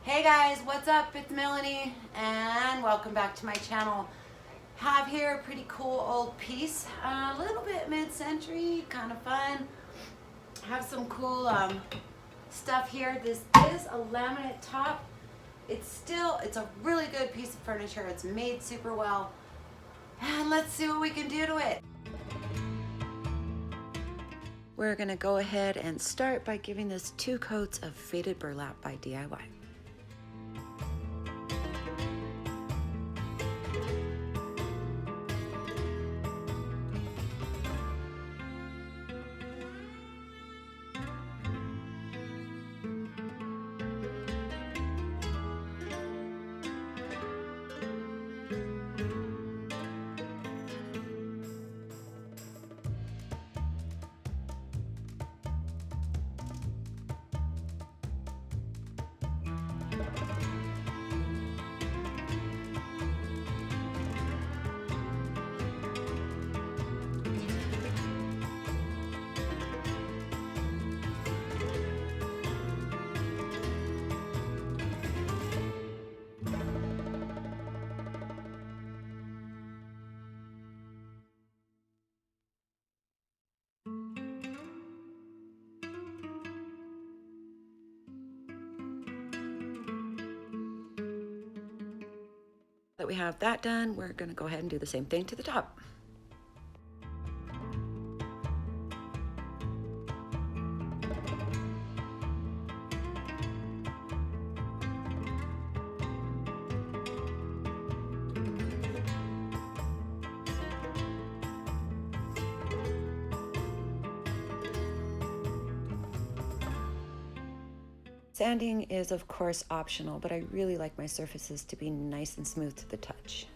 Hey guys, what's up? It's Melanie and welcome back to my channel. Have here a pretty cool old piece, a little bit mid-century, kind of fun. Have some cool stuff here. This is a laminate top. It's a really good piece of furniture. It's made super well. And let's see what we can do to it. We're gonna go ahead and start by giving this 2 coats of faded burlap by DIY. That we have that done, we're going to go ahead and do the same thing to the top. Sanding is of course optional, but I really like my surfaces to be nice and smooth to the touch.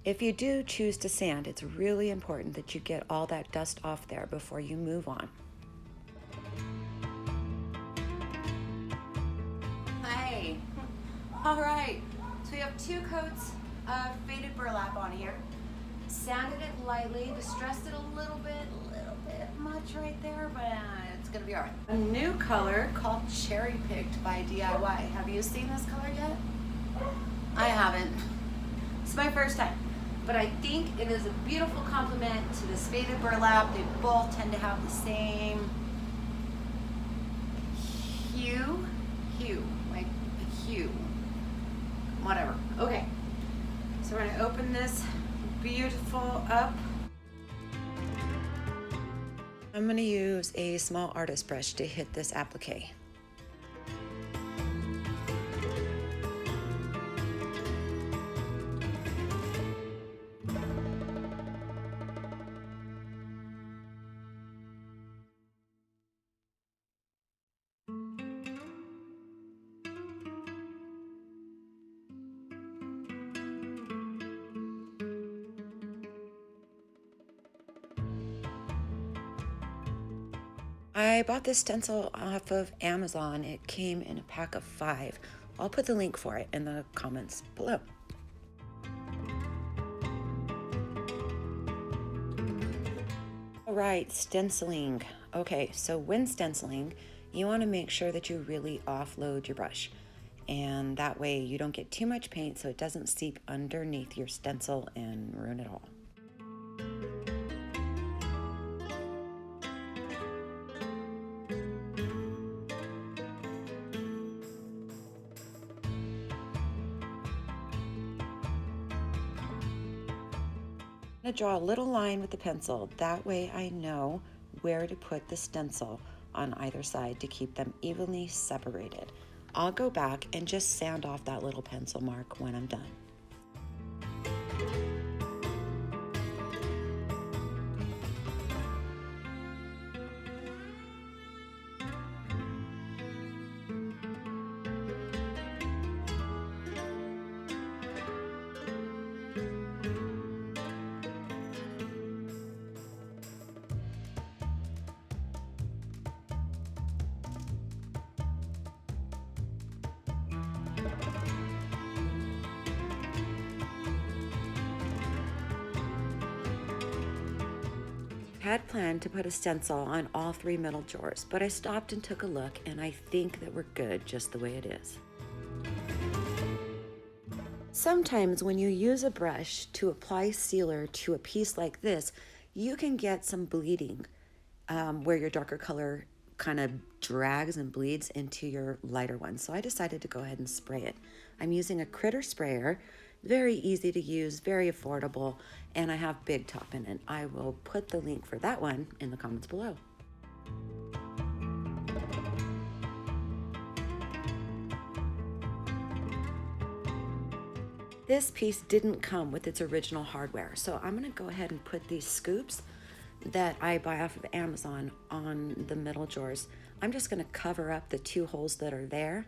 If you do choose to sand, it's really important that you get all that dust off there before you move on. Hey, all right, so we have 2 coats of faded burlap on here. Sanded it lightly, distressed it a little bit much right there, but it's gonna be all right. A new color called Cherry Picked by DIY. Have you seen this color yet? I haven't. It's my first time, but I think it is a beautiful complement to this faded burlap. They both tend to have the same hue, like hue, whatever. Okay. So we're going to open this beautiful up. I'm going to use a small artist brush to hit this applique. I bought this stencil off of Amazon. It came in a pack of 5. I'll put the link for it in the comments below. All right, stenciling. Okay, so when stenciling, you want to make sure that you really offload your brush. And that way you don't get too much paint so it doesn't seep underneath your stencil and ruin it all. I'm going to draw a little line with the pencil. That way I know where to put the stencil on either side to keep them evenly separated. I'll go back and just sand off that little pencil mark when I'm done. had planned to put a stencil on all 3 middle drawers, but I stopped and took a look, and I think that we're good just the way it is. Sometimes when you use a brush to apply sealer to a piece like this, you can get some bleeding where your darker color kind of drags and bleeds into your lighter one. So I decided to go ahead and spray it. I'm using a Critter sprayer, very easy to use, very affordable, and I have Big Top in it. I will put the link for that one in the comments below. This piece didn't come with its original hardware, so I'm gonna go ahead and put these scoops that I buy off of Amazon on the middle drawers. I'm just gonna cover up the 2 holes that are there.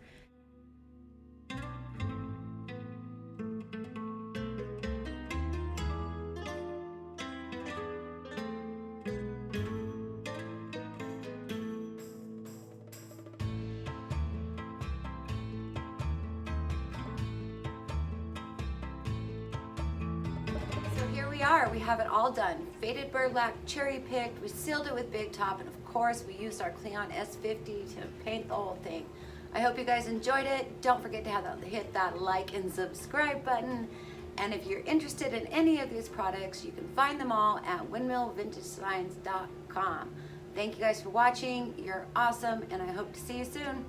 We are. We have it all done. Faded burlap, cherry picked. We sealed it with Big Top, and of course we used our Cleon S50 to paint the whole thing. I hope you guys enjoyed it. Don't forget to hit that like and subscribe button. And if you're interested in any of these products, you can find them all at windmillvintagesigns.com. Thank you guys for watching. You're awesome, and I hope to see you soon.